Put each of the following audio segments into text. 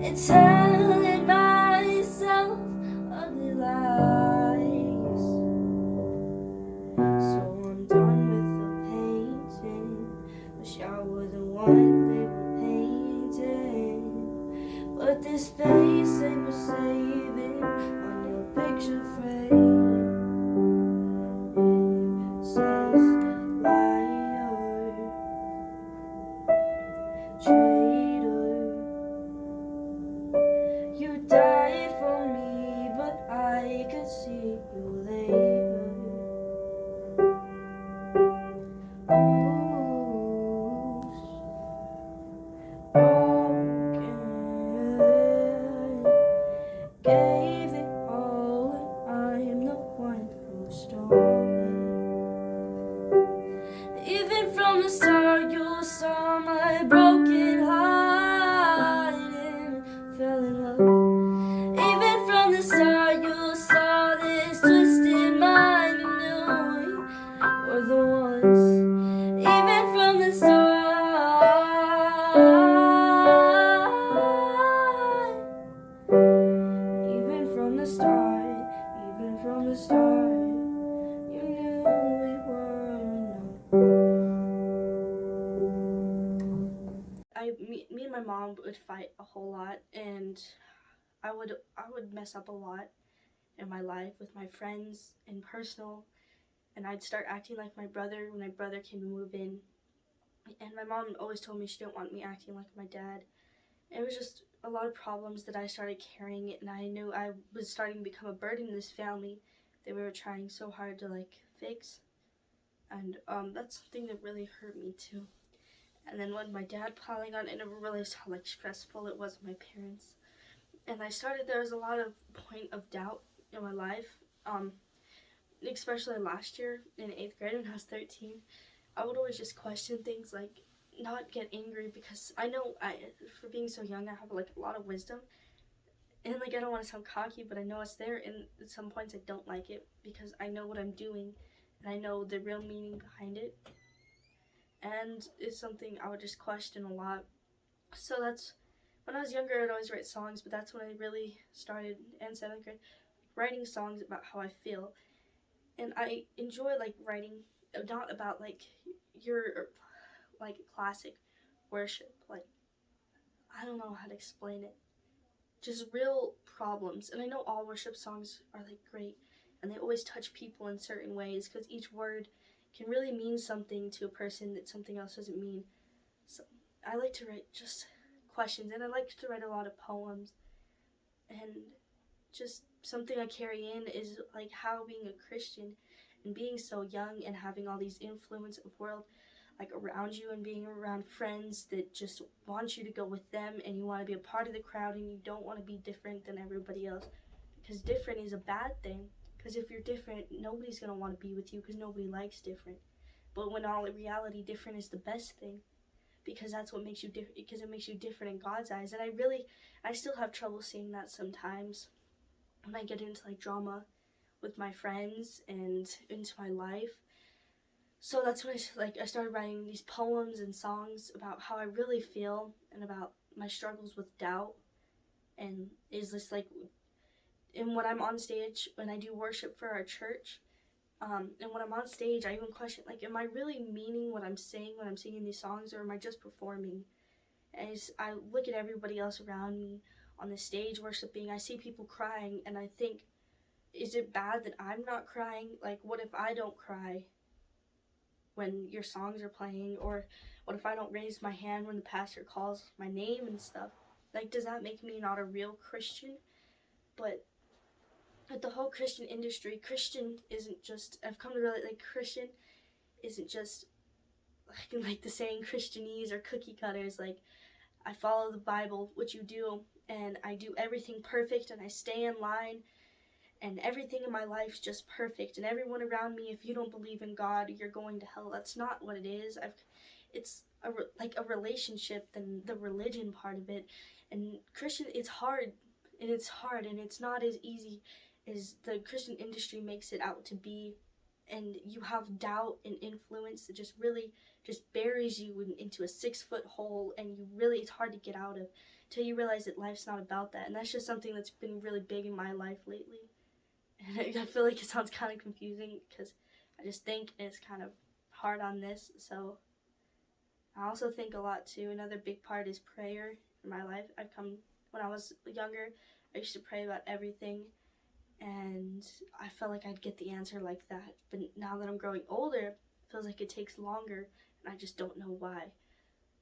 It's telling myself ugly lies. So I'm done with the painting. Wish I were the one they were painting. But this face they were saving on your picture frame, it says liar, traitor. You died for me, but I could see you later. Bruised, broken, gave it all, and I'm the one who stole it. Even from the start, you saw my broken heart and fell in love. Even from the start, you saw this twisted mind. You knew we were the ones. Even from the start, even from the start, even from the start, you knew we were enough. Me and my mom would fight a whole lot, and I would mess up a lot in my life with my friends and personal, and I'd start acting like my brother when my brother came to move in. And my mom always told me she didn't want me acting like my dad. It was just a lot of problems that I started carrying, and I knew I was starting to become a burden in this family that we were trying so hard to fix. And that's something that really hurt me too. And then when my dad piling on, I never realized how stressful it was with my parents. And there was a lot of point of doubt in my life, especially last year in 8th grade when I was 13. I would always just question things, not get angry, because I know for being so young, I have a lot of wisdom. And I don't want to sound cocky, but I know it's there, and at some points I don't like it because I know what I'm doing and I know the real meaning behind it. And it's something I would just question a lot. So that's when I was younger, I'd always write songs, but that's when I really started in 7th grade writing songs about how I feel. And I enjoy writing not about your classic worship. I don't know how to explain it. Just real problems. And I know all worship songs are great, and they always touch people in certain ways because each word can really mean something to a person that something else doesn't mean. So I like to write just questions, and I like to write a lot of poems. And just something I carry in is how being a Christian and being so young and having all these influence of world around you, and being around friends that just want you to go with them, and you want to be a part of the crowd, and you don't want to be different than everybody else, because different is a bad thing. Because if you're different, nobody's going to want to be with you because nobody likes different. But when all in reality, different is the best thing, because that's what makes you different, because it makes you different in God's eyes. And I still have trouble seeing that sometimes when I get into drama with my friends and into my life. So that's when I started writing these poems and songs about how I really feel and about my struggles with doubt. And is this and when I'm on stage, when I do worship for our church, and when I'm on stage, I even question am I really meaning what I'm saying when I'm singing these songs, or am I just performing? And I look at everybody else around me on the stage worshiping. I see people crying, and I think, is it bad that I'm not crying? What if I don't cry when your songs are playing? Or what if I don't raise my hand when the pastor calls my name and stuff? Does that make me not a real Christian? But the whole Christian industry, Christian isn't just, I've come to realize Christian isn't just the saying Christianese or cookie cutters. I follow the Bible, which you do, and I do everything perfect, and I stay in line, and everything in my life's just perfect, and everyone around me, if you don't believe in God, you're going to hell. That's not what it is. It's a relationship than the religion part of it. And Christian, it's hard, and it's not as easy as the Christian industry makes it out to be. And you have doubt and influence that just really just buries you into a 6-foot hole, and it's hard to get out of until you realize that life's not about that. And that's just something that's been really big in my life lately. And I feel like it sounds kind of confusing because I just think it's kind of hard on this. So I also think a lot too. Another big part is prayer in my life. When I was younger, I used to pray about everything, and I felt like I'd get the answer like that. But now that I'm growing older, it feels like it takes longer, and I just don't know why.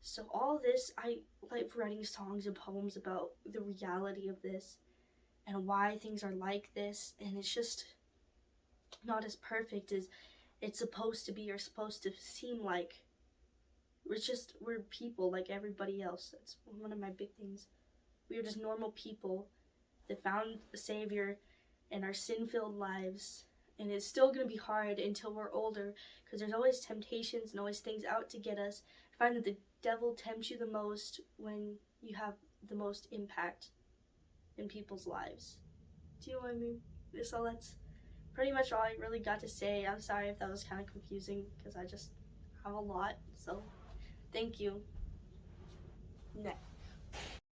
So all this, I like writing songs and poems about the reality of this and why things are like this, and it's just not as perfect as it's supposed to be or supposed to seem like. We're people like everybody else. That's one of my big things. We are just normal people that found a savior in our sin-filled lives, and it's still going to be hard until we're older, because there's always temptations and always things out to get us. I find that the devil tempts you the most when you have the most impact in people's lives. Do you know what I mean? So that's pretty much all I really got to say. I'm sorry if that was kind of confusing, because I just have a lot. So thank you. Next.